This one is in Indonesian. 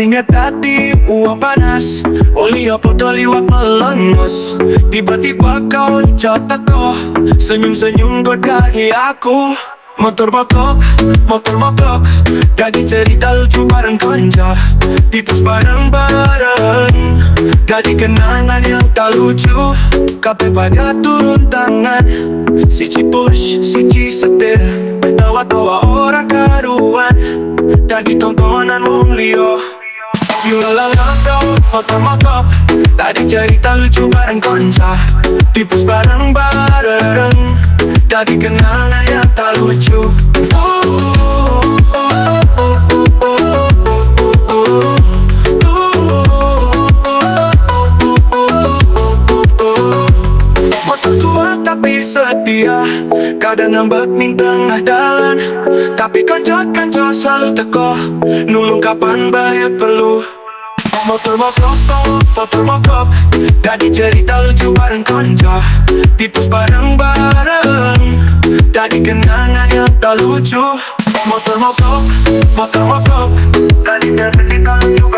ingat hati uap panas, oli apa liwat melengos. Tiba-tiba kau catat kau, senyum-senyum godahi aku. Motor mogok, jadi cerita lucu bareng konco. Tipus bareng-bareng, jadi kenangan yang tak lucu. Kape pada turun tangan, si push, si setir, tawa-tawa orang karuan, jadi tontonan wong liyo. Yulalalala, motor mogok, tadi cerita lucu bareng konco. Tipus bareng-bareng, jadi kenangan yang tak lucu. Motor tua tapi setia, kadang ngambek ning tengah jalan, tapi kanca-kanca selalu teko, nulung kapan bayar perlu. Motor mogok, jadi cerita lucu bareng konco. Tipus bareng-bareng, jadi kenangan yang tak lucu. Motor mogok, jadi cerita lucu